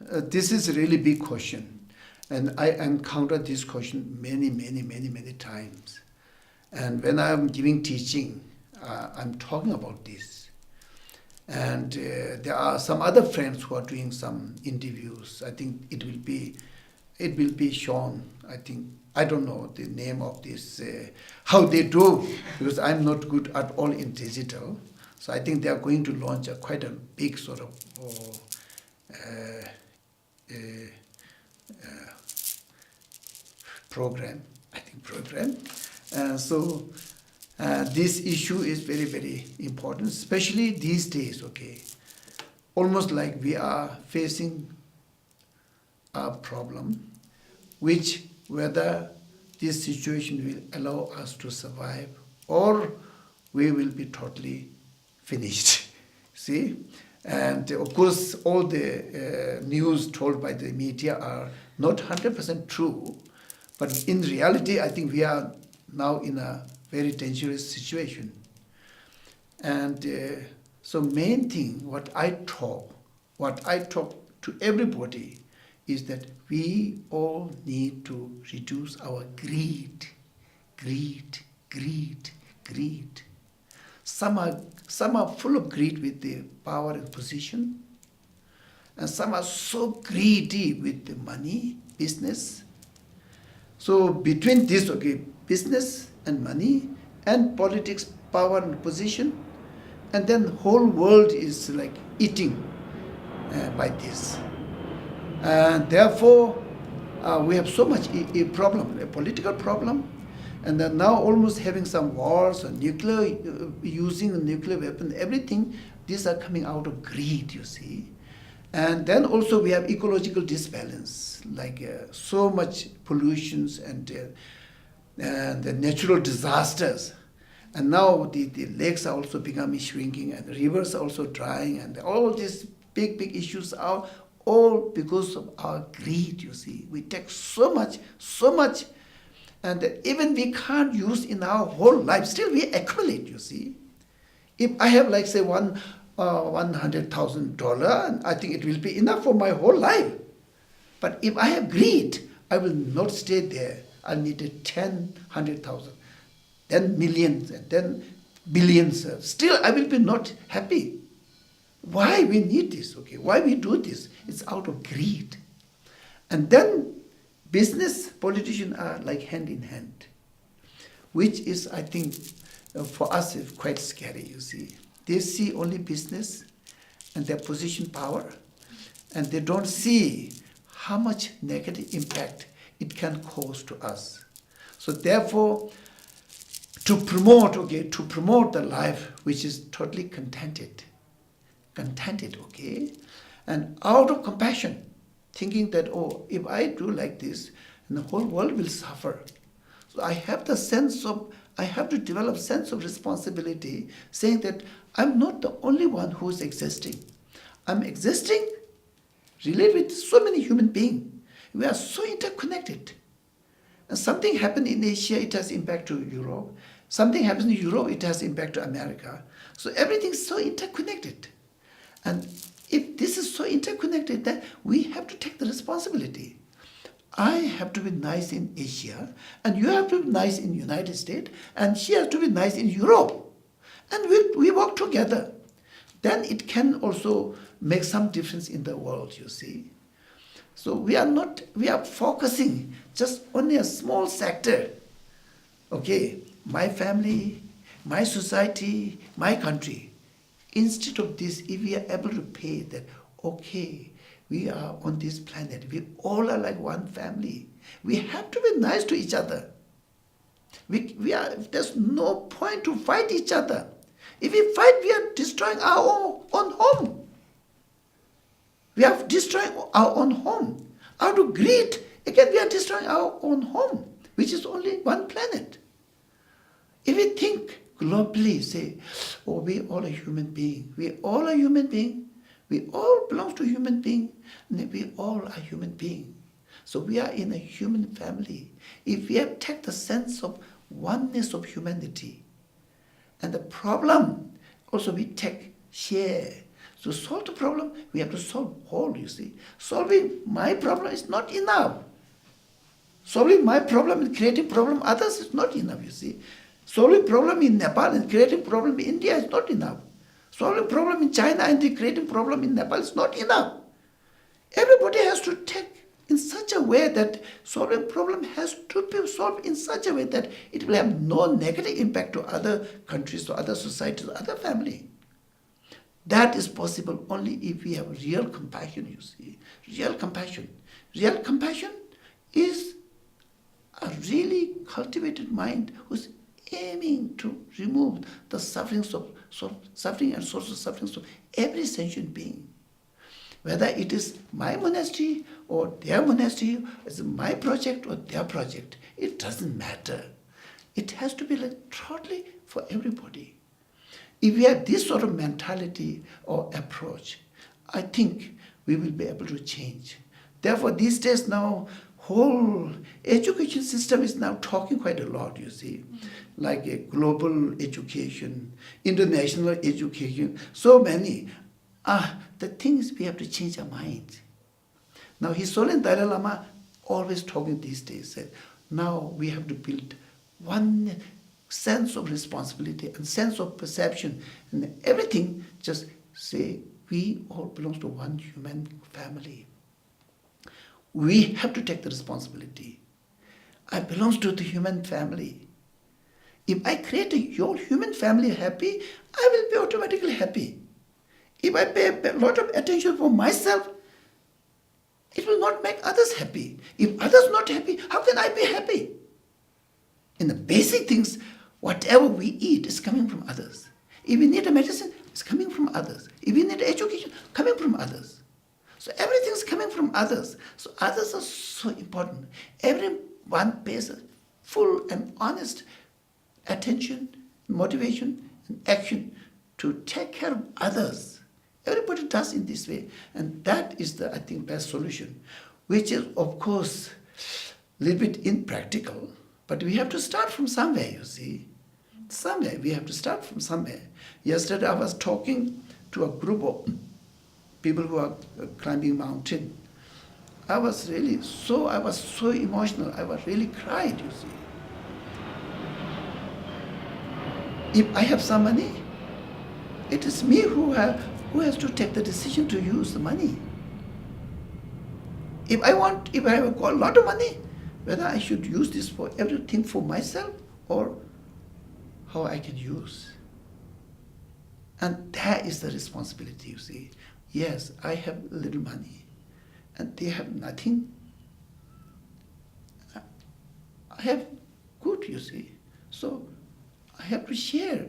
this is a really big question. And I encountered this question many times. And when I'm giving teaching, I'm talking about this. And there are some other friends who are doing some interviews. I think it will be shown. I don't know the name of this, how they do, because I'm not good at all in digital. So I think they are going to launch quite a big sort of program. So this issue is very important, especially these days. Okay, almost like we are facing a problem, which whether this situation will allow us to survive or we will be totally finished. See? And of course, all the news told by the media are not 100% true, but in reality, I think we are now in a very dangerous situation. And so main thing, what I talk to everybody is that we all need to reduce our greed. Some are full of greed with the power and position, and some are so greedy with the money, business. So between this, okay, business and money and politics, power and position, and then whole world is like eating by this. And therefore, we have so much a problem, a political problem, and then now almost having some wars or nuclear, using a nuclear weapon, everything, these are coming out of greed, you see. And then also we have ecological disbalance, like so much pollutions and the natural disasters. And now the lakes are also becoming shrinking, and the rivers are also drying, and all these big issues are all because of our greed, you see. We take so much, and even we can't use in our whole life. Still we accumulate, you see. If I have, like, say, $100,000, I think it will be enough for my whole life. But if I have greed, I will not stay there. I'll need 10, 100,000, then millions, and then billions. Still, I will be not happy. Why we need this, okay? Why we do this? It's out of greed. And then business, politicians are like hand in hand, which is, I think, for us, is quite scary, you see. They see only business and their position power, and they don't see how much negative impact it can cause to us. So therefore, to promote the life which is totally contented, okay, and out of compassion, thinking that, oh, if I do like this, the whole world will suffer. So I have to develop sense of responsibility, saying that I'm not the only one who is existing. I'm existing related with so many human beings. We are so interconnected. And something happened in Asia, it has impact to Europe. Something happens in Europe, it has impact to America. So everything is so interconnected. And if this is so interconnected, then we have to take the responsibility. I have to be nice in Asia, and you have to be nice in the United States, and she has to be nice in Europe. And we work together. Then it can also make some difference in the world, you see. So we are focusing just on a small sector. Okay, my family, my society, my country. Instead of this, if we are able to pay that, okay, we are on this planet, we all are like one family. We have to be nice to each other. There's no point to fight each other. If we fight, we are destroying our own home. We are destroying our own home. Out of greed, again, we are destroying our own home, which is only one planet. If we think globally, say, oh, we all are human beings. We all are human beings. We all belong to human beings. We all are human beings. So we are in a human family. If we have taken the sense of oneness of humanity, and the problem also we share. To solve the problem, we have to solve whole, you see. Solving my problem is not enough. Solving my problem and creating problem others is not enough, you see. Solving problem in Nepal and creating problem in India is not enough. Solving problem in China and creating problem in Nepal is not enough. Everybody has to take in such a way that solving problem has to be solved in such a way that it will have no negative impact to other countries, to other societies, to other family. That is possible only if we have real compassion, you see. Real compassion. Real compassion is a really cultivated mind who's aiming to remove the sufferings of suffering and social sufferings of every sentient being. Whether it is my monastery or their monastery, it's my project or their project, it doesn't matter. It has to be like totally for everybody. If we have this sort of mentality or approach, I think we will be able to change. Therefore, these days now, whole education system is now talking quite a lot, you see, like a global education, international education, so many. The thing is we have to change our mind. Now, His Holiness Dalai Lama always talking these days, said, now we have to build one sense of responsibility and sense of perception, and everything just say, we all belong to one human family. We have to take the responsibility. I belong to the human family. If I create your human family happy, I will be automatically happy. If I pay a lot of attention for myself, it will not make others happy. If others not happy, how can I be happy? In the basic things, whatever we eat is coming from others. If we need a medicine, it's coming from others. If we need education, coming from others. So everything is coming from others. So others are so important. Everyone pays a full and honest attention, motivation, and action to take care of others. Everybody does in this way. And that is the, I think, best solution, which is, of course, a little bit impractical. But we have to start from somewhere, you see. Somewhere. We have to start from somewhere. Yesterday I was talking to a group of people who are climbing mountain. I was so emotional. I was really cried, you see. If I have some money, it is me who has to take the decision to use the money. If I have a lot of money, whether I should use this for everything for myself or how I can use. And that is the responsibility, you see. Yes, I have little money and they have nothing. I have good, you see. So I have to share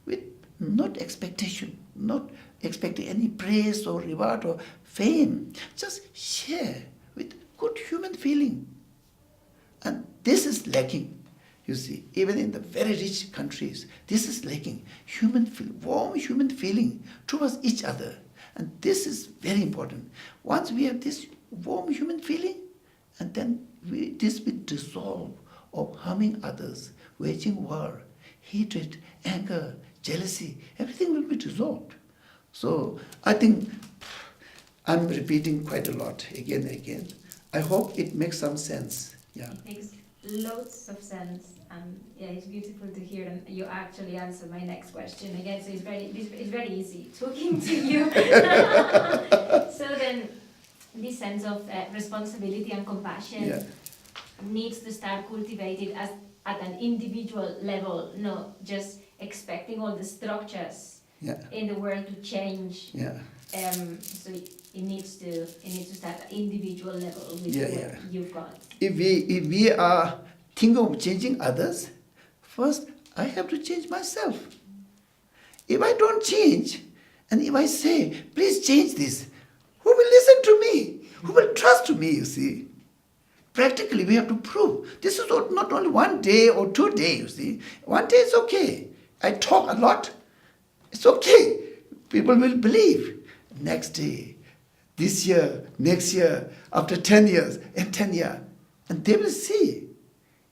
with not expectation, not expecting any praise or reward or fame. Just share with good human feeling. And this is lacking, you see. Even in the very rich countries, this is lacking. Warm human feeling towards each other. And this is very important. Once we have this warm human feeling, and then this will dissolve of harming others, waging war, hatred, anger, jealousy, everything will be dissolved. So I think I'm repeating quite a lot again and again. I hope it makes some sense. Yeah. It makes loads of sense, and yeah, it's beautiful to hear. And you actually answered my next question again, so it's very easy talking to you. So then, this sense of responsibility and compassion needs to start cultivated at an individual level, not just expecting all the structures in the world to change. So it needs to start at individual level with what you've got. If we are thinking of changing others, first I have to change myself. If I don't change, and if I say, please change this, who will listen to me? Who will trust me, you see? Practically, we have to prove. This is not only 1 day or 2 days, you see. 1 day is okay. I talk a lot. It's okay. People will believe. Next day, this year, next year, after 10 years, and 10 years. And they will see.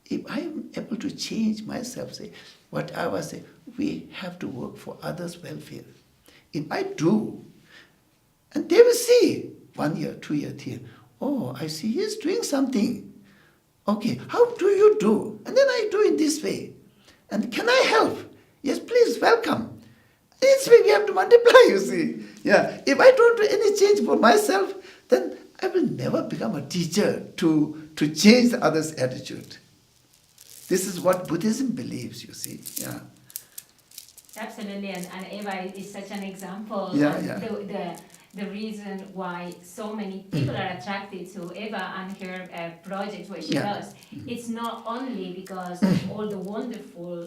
If I am able to change myself, say, what I was saying, we have to work for others' welfare. If I do, And they will see 1 year, 2 year, 3 year. Oh, I see he's doing something. Okay, how do you do? And then I do in this way. And can I help? Yes, please, welcome. This way we have to multiply, you see. Yeah, if I don't do any change for myself, then I will never become a teacher to change the other's attitude. This is what Buddhism believes, you see. Yeah. Absolutely, and Eva is such an example. Yeah, and yeah. The reason why so many people are attracted to Eva and her project, what she does, it's not only because of all the wonderful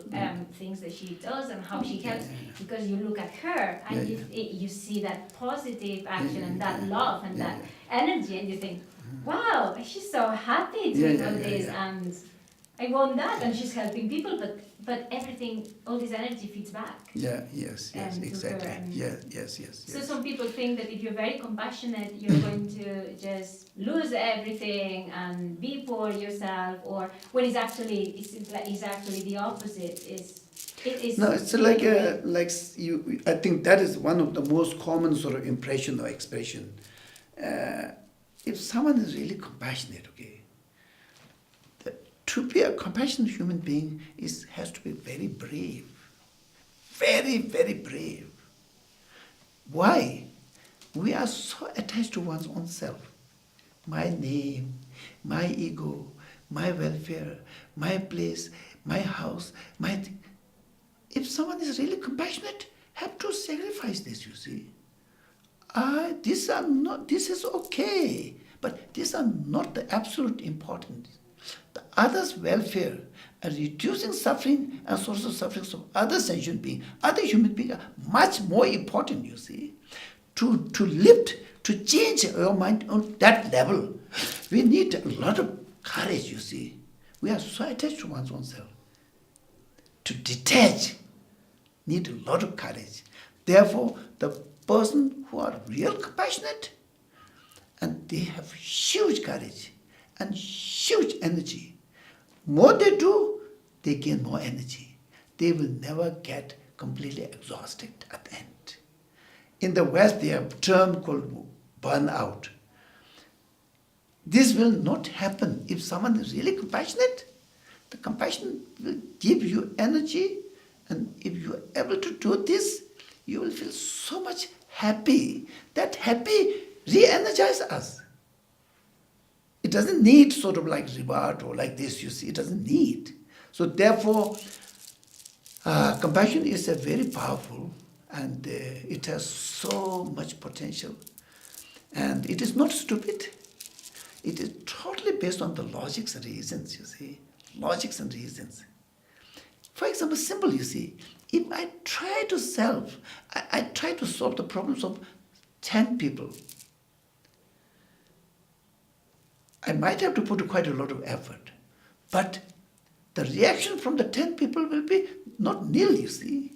things that she does and how she helps, because you look at her and you see that positive action and that love and that energy, and you think, wow, she's so happy doing all this, and I want that, and she's helping people, but everything, all this energy feeds back. Yes, exactly. Yes. So some people think that if you're very compassionate, you're going to just lose everything and be poor yourself, or when it's actually the opposite. No, it's like you. I think that is one of the most common sort of impression or expression. If someone is really compassionate, okay. To be a compassionate human being has to be very brave. Very, very brave. Why? We are so attached to one's own self. My name, my ego, my welfare, my place, my house, my thing. If someone is really compassionate, have to sacrifice this, you see. This is okay, but these are not the absolute importance. The other's welfare and reducing suffering and source of suffering of other sentient beings, other human beings are much more important, you see. To lift, to change your mind on that level, we need a lot of courage, you see. We are so attached to one's own self. To detach, need a lot of courage. Therefore, the person who are real compassionate, and they have huge courage and huge energy. More they do, they gain more energy. They will never get completely exhausted at the end. In the West, they have a term called burnout. This will not happen if someone is really compassionate. The compassion will give you energy, and if you are able to do this, you will feel so much happy. That happy re-energizes us. It doesn't need sort of like reward or like this, you see. It doesn't need. So therefore, compassion is a very powerful, and it has so much potential. And it is not stupid. It is totally based on the logics and reasons, you see. Logics and reasons. For example, simple, you see. If I try to I try to solve the problems of 10 people, I might have to put quite a lot of effort. But the reaction from the 10 people will be not nil, you see.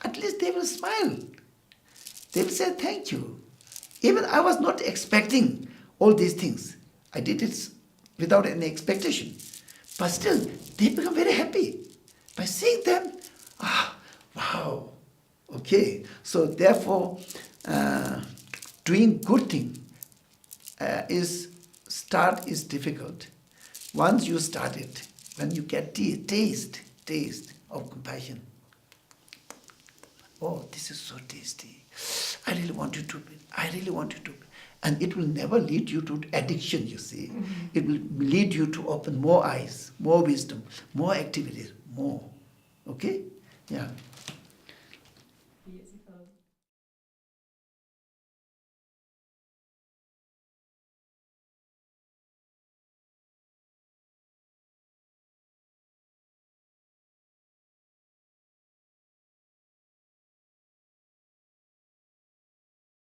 At least they will smile. They will say thank you. Even I was not expecting all these things. I did it without any expectation. But still, they become very happy. By seeing them, wow, okay. So therefore, doing good thing is difficult. Once you start it, when you get taste of compassion, oh, this is so tasty. I really want you to. And it will never lead you to addiction, you see. Mm-hmm. It will lead you to open more eyes, more wisdom, more activities, more. Okay? Yeah.